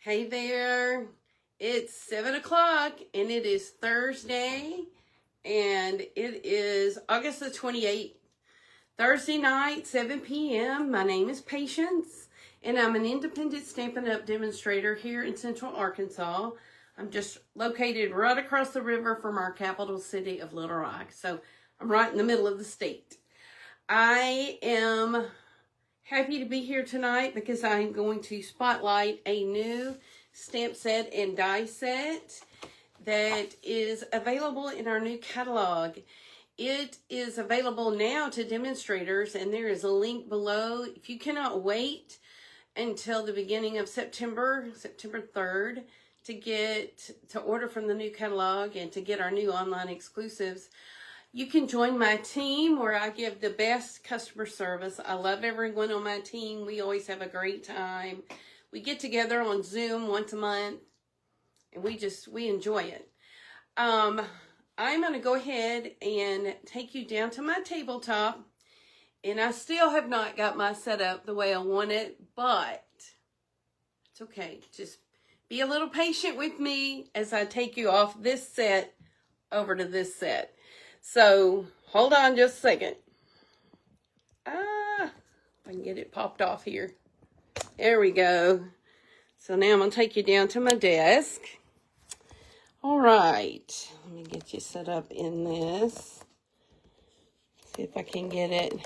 Hey there, it's 7 o'clock and it is Thursday and it is August the 28th, Thursday night, 7 p.m. My name is Patience and I'm an independent Stampin' Up! Demonstrator here in Central Arkansas. I'm just located right across the river from our capital city of Little Rock, so I'm right in the middle of the state. I am happy to be here tonight because I'm going to spotlight a new stamp set and die set that is available in our new catalog. It is available now to demonstrators, and there is a link below. If you cannot wait until the beginning of September 3rd, to order from the new catalog and to get our new online exclusives, you can join my team where I give the best customer service. I love everyone on my team. We always have a great time. We get together on Zoom once a month and we enjoy it. I'm going to go ahead and take you down to my tabletop, and I still have not got my setup the way I want it, but it's okay. Just be a little patient with me as I take you off this set over to this set. So, hold on just a second. If I can get it popped off here. There we go. So now I'm going to take you down to my desk. All right. Let me get you set up in this. See if I can get it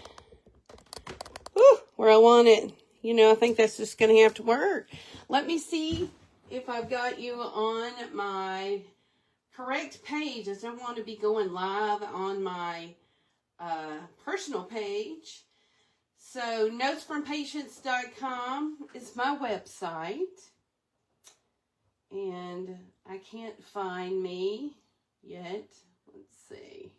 where I want it. You know, I think that's just going to have to work. Let me see if I've got you on my correct page, as I want to be going live on my personal page. So notesfrompatience.com is my website, and I can't find me yet. Let's see.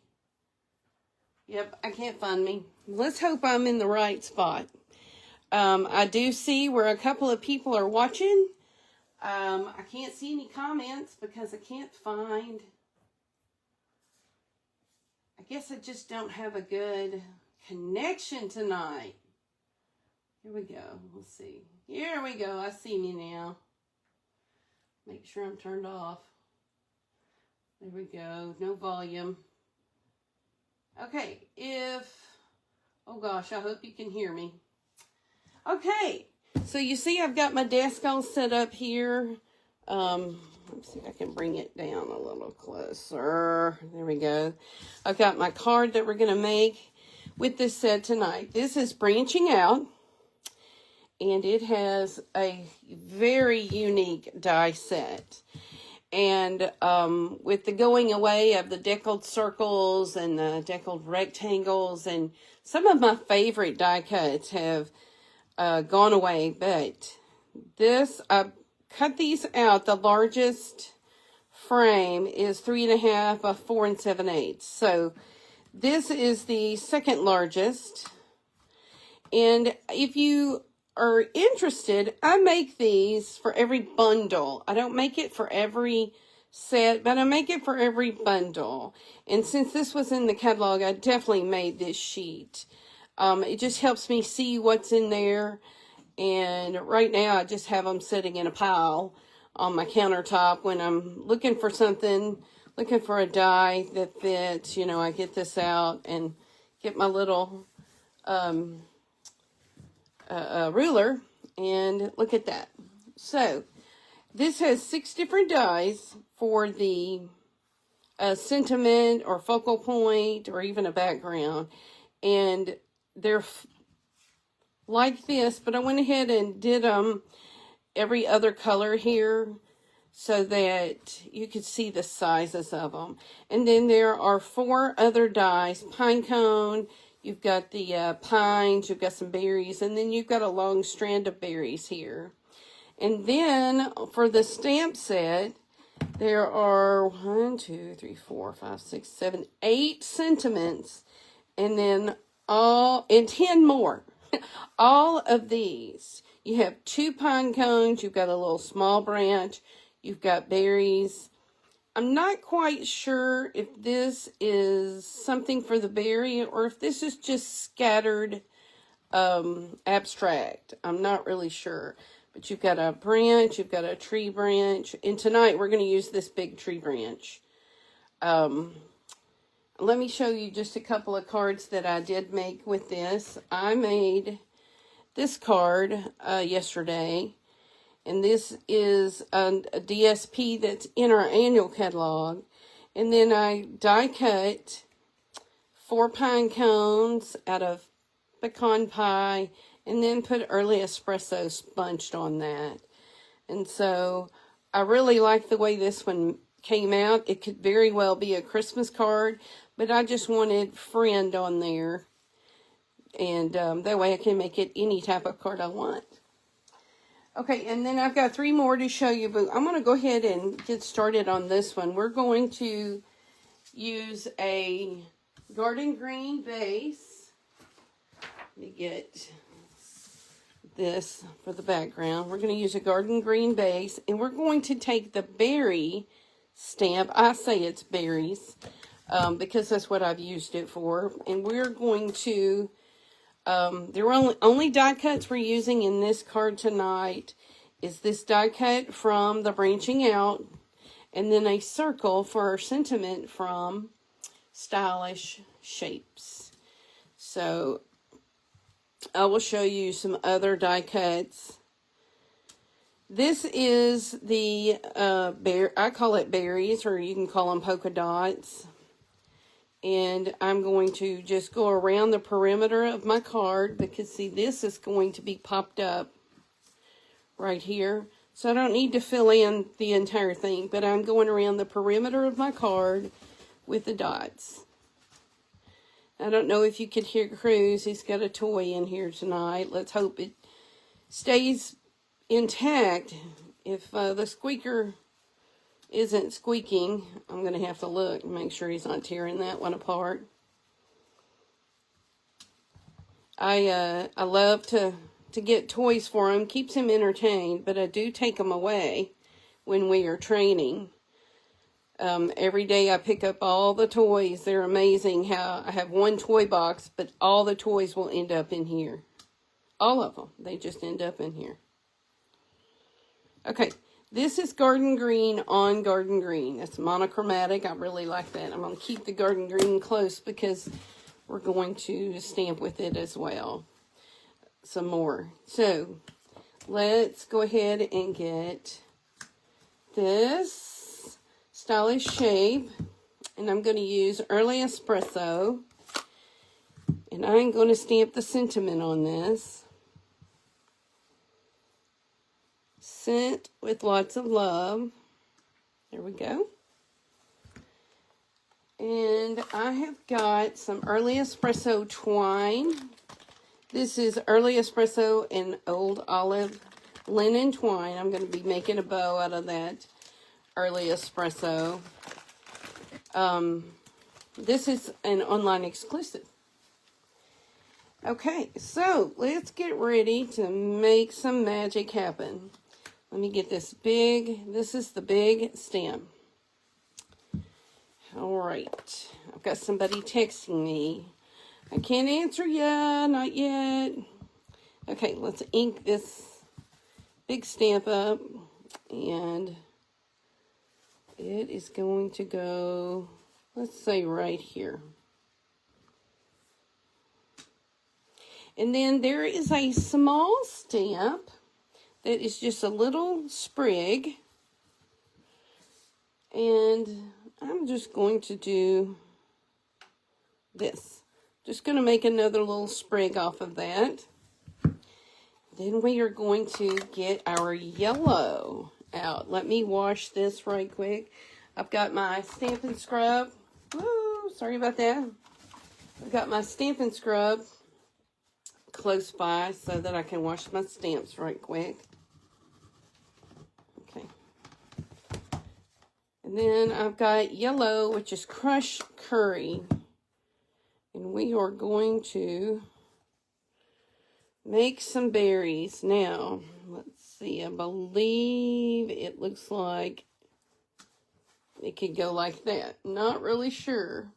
Yep, I can't find me. Let's hope I'm in the right spot. I do see where a couple of people are watching. I can't see any comments because I can't find. I guess I just don't have a good connection tonight. Here we go. Let's see. Here we go. I see me now. Make sure I'm turned off. There we go. No volume. Okay. Oh gosh, I hope you can hear me. Okay. So you see I've got my desk all set up here. Let's see if I can bring it down a little closer. There we go. I've got my card that we're going to make with this set tonight. This is branching out, and it has a very unique die set. And with the going away of the deckled circles and the deckled rectangles, and some of my favorite die cuts have gone away, but this, I cut these out. The largest frame is 3.5 by 4 7/8. So this is the second largest. And if you are interested, I make these for every bundle. I don't make it for every set, but I make it for every bundle. And since this was in the catalog, I definitely made this sheet. It just helps me see what's in there. And right now I just have them sitting in a pile on my countertop. When I'm looking for something, looking for a die that fits, you know, I get this out and get my little ruler and look at that. So this has 6 different dies for the sentiment or focal point or even a background. And they're like this, but I went ahead and did every other color here so that you could see the sizes of them. And then there are 4 other dies. Pine cone, you've got the pines, you've got some berries, and then you've got a long strand of berries here. And then for the stamp set, there are 1, 2, 3, 4, 5, 6, 7, 8 sentiments, and then 10 more. All of these, you have 2 pine cones, you've got a little small branch, you've got berries. I'm not quite sure if this is something for the berry or if this is just scattered abstract. I'm not really sure. But you've got a branch, you've got a tree branch. And tonight we're going to use this big tree branch. Let me show you just a couple of cards that I did make with this. I made this card yesterday. And this is a DSP that's in our annual catalog. And then I die cut 4 pine cones out of pecan pie, and then put early espresso sponged on that. And so I really like the way this one came out. It could very well be a Christmas card, but I just wanted friend on there. And that way I can make it any type of card I want. Okay, and then I've got 3 more to show you, but I'm going to go ahead and get started on this one. We're going to use a garden green base. Let me get this for the background. We're going to use a garden green base, and we're going to take the berry stamp. I say it's berries because that's what I've used it for. And we're going to... there are only die cuts we're using in this card tonight is this die cut from the branching out, and then a circle for our sentiment from Stylish Shapes. So I will show you some other die cuts. This is the I call it berries, or you can call them polka dots. And I'm going to just go around the perimeter of my card because, see, this is going to be popped up right here. So I don't need to fill in the entire thing, but I'm going around the perimeter of my card with the dots. I don't know if you could hear Cruz. He's got a toy in here tonight. Let's hope it stays intact. If the squeaker isn't squeaking, I'm going to have to look and make sure he's not tearing that one apart. I love to get toys for him. Keeps him entertained, but I do take him away when we are training. Every day I pick up all the toys. They're amazing how I have one toy box, but all the toys will end up in here. All of them. They just end up in here. Okay. This is garden green on garden green. It's monochromatic. I really like that. I'm going to keep the garden green close because we're going to stamp with it as well. Some more. So, let's go ahead and get this Stylish Shape. And I'm going to use Early Espresso. And I'm going to stamp the sentiment on this. Sent with lots of love. There we go. And I have got some Early Espresso twine. This is Early Espresso and Old Olive linen twine. I'm going to be making a bow out of that Early Espresso. This is an online exclusive. Okay, so let's get ready to make some magic happen. Let me get this is the big stamp. All right. I've got somebody texting me. I can't answer yet, not yet. Okay, let's ink this big stamp up. And it is going to go, let's say right here. And then there is a small stamp that is just a little sprig. And I'm just going to do this. Just going to make another little sprig off of that. Then we are going to get our yellow out. Let me wash this right quick. I've got my Stampin' Scrub. Woo, sorry about that. I've got my Stampin' Scrub close by so that I can wash my stamps right quick. Okay. And then I've got yellow, which is crushed curry. And we are going to make some berries. Now, let's see. I believe it looks like it could go like that. Not really sure.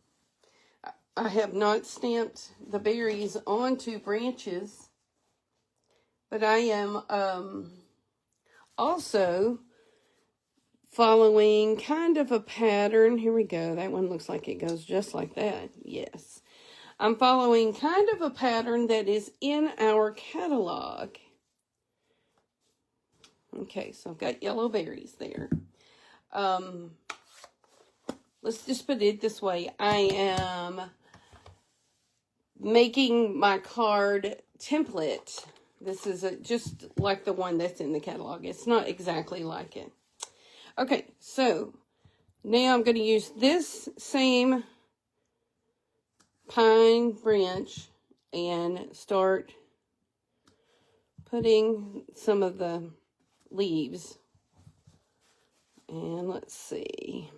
I have not stamped the berries onto branches But I am also following kind of a pattern. Here we go. That one looks like it goes just like that. Yes. I'm following kind of a pattern that is in our catalog. Okay, so I've got yellow berries there. Let's just put it this way. I am making my card template. This is just like the one that's in the catalog. It's not exactly like it. Okay, so now I'm going to use this same pine branch and start putting some of the leaves. And let's see.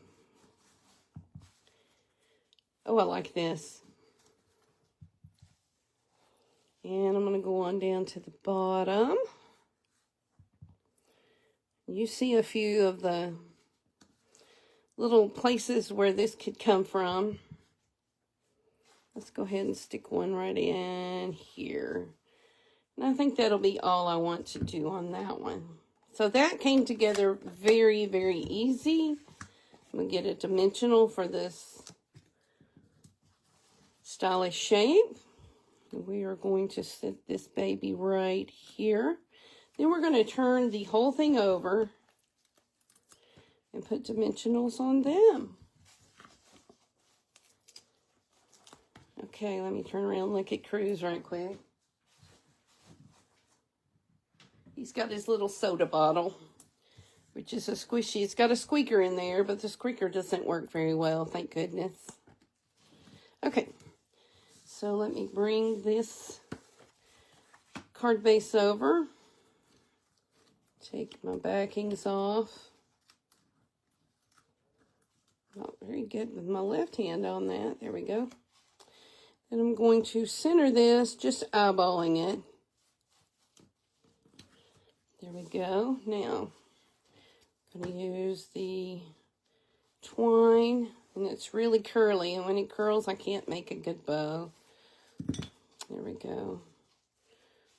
Oh, I like this. And I'm going to go on down to the bottom. You see a few of the little places where this could come from. Let's go ahead and stick one right in here. And I think that'll be all I want to do on that one. So that came together very, very easy. I'm going to get a dimensional for this stylish shape. We are going to set this baby right here. Then we're going to turn the whole thing over and put dimensionals on them. Okay, let me turn around and look at Cruz right quick. He's got his little soda bottle, which is a squishy. It's got a squeaker in there, but the squeaker doesn't work very well, thank goodness. Okay, so let me bring this card base over. Take my backings off. Not very good with my left hand on that. There we go. And I'm going to center this, just eyeballing it. There we go. Now, I'm going to use the twine, and it's really curly, and when it curls, I can't make a good bow. There we go.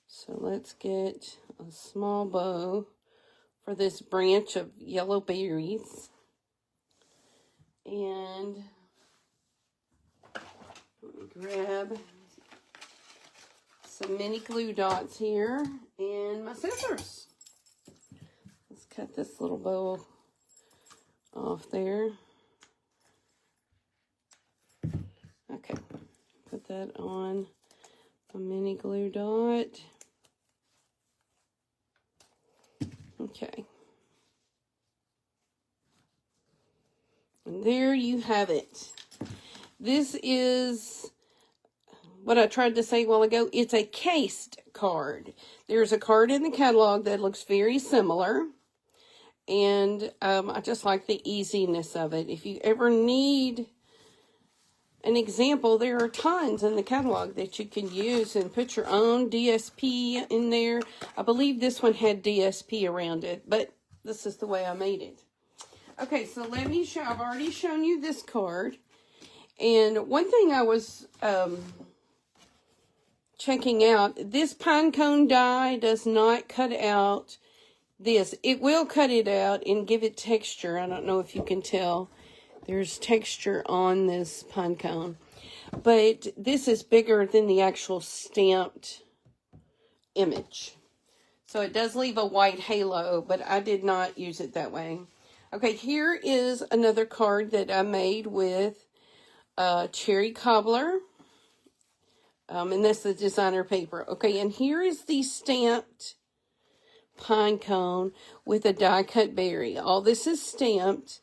So let's get a small bow for this branch of yellow berries. And let me grab some mini glue dots here and my scissors. Let's cut this little bow off there. Okay, put that on a mini glue dot. Okay. And there you have it. This is what I tried to say a while ago. It's a cased card. There's a card in the catalog that looks very similar. And I just like the easiness of it. If you ever need an example, there are tons in the catalog that you can use and put your own DSP in there. I believe this one had DSP around it, but this is the way I made it. Okay, so let me show, I've already shown you this card. And one thing I was checking out, this pine cone die does not cut out this. It will cut it out and give it texture. I don't know if you can tell. There's texture on this pine cone. But this is bigger than the actual stamped image. So it does leave a white halo, but I did not use it that way. Okay, here is another card that I made with cherry cobbler. And that's the designer paper. Okay, and here is the stamped pine cone with a die cut berry. All this is stamped,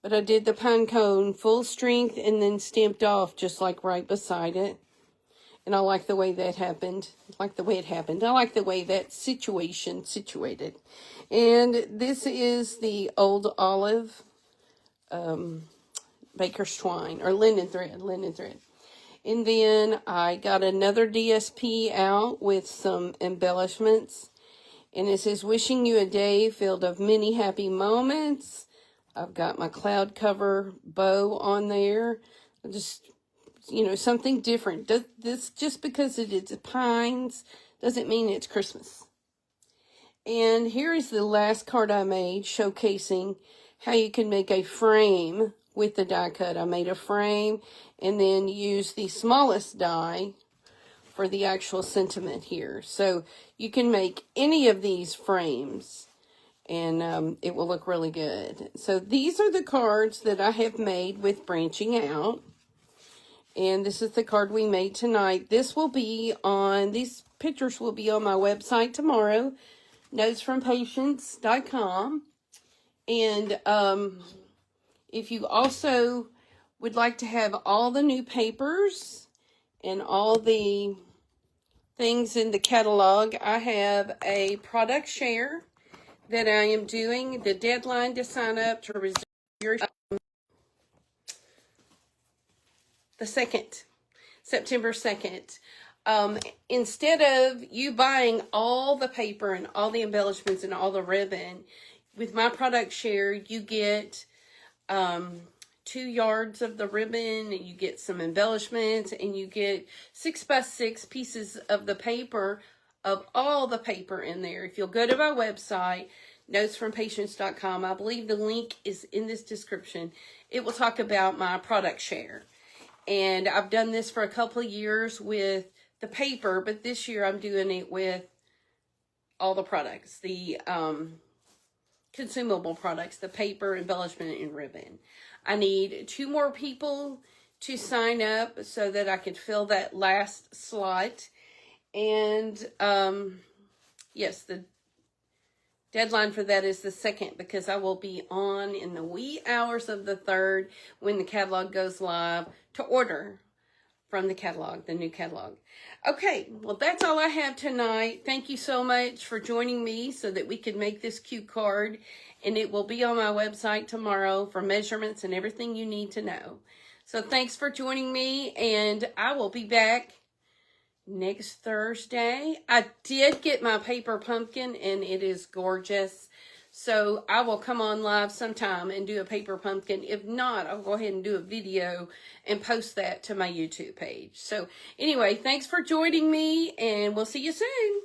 but I did the pine cone full strength and then stamped off just like right beside it. And I like the way that happened. I like the way it happened. I like the way that situation situated. And this is the old olive baker's twine, or linen thread, And then I got another DSP out with some embellishments. And it says, wishing you a day filled of many happy moments. I've got my cloud cover bow on there. Just, you know, something different. This, just because it is pines doesn't mean it's Christmas. And here is the last card I made, showcasing how you can make a frame with the die cut. I made a frame and then used the smallest die for the actual sentiment here. So you can make any of these frames and it will look really good. So these are the cards that I have made with branching out. And this is the card we made tonight. This will be on, these pictures will be on my website tomorrow, notesfrompatience.com. And if you also would like to have all the new papers and all the things in the catalog, I have a product share that I am doing. The deadline to sign up to reserve your the 2nd, September 2nd. Instead of you buying all the paper and all the embellishments and all the ribbon, with my product share, you get 2 yards of the ribbon, and you get some embellishments, and you get 6x6 pieces of the paper, of all the paper in there. If you'll go to my website, notesfrompatience.com, I believe the link is in this description. It will talk about my product share. And I've done this for a couple of years with the paper, but this year I'm doing it with all the products, the consumable products, the paper, embellishment, and ribbon. I need 2 more people to sign up so that I could fill that last slot. And yes, the deadline for that is the 2nd, because I will be on in the wee hours of the 3rd when the catalog goes live to order from the catalog, the new catalog. Okay, well, that's all I have tonight. Thank you so much for joining me so that we could make this cute card. And it will be on my website tomorrow for measurements and everything you need to know. So thanks for joining me, and I will be back next Thursday. I did get my paper pumpkin, and it is gorgeous. So I will come on live sometime and do a paper pumpkin. If not, I'll go ahead and do a video and post that to my YouTube page. So anyway, thanks for joining me, and we'll see you soon.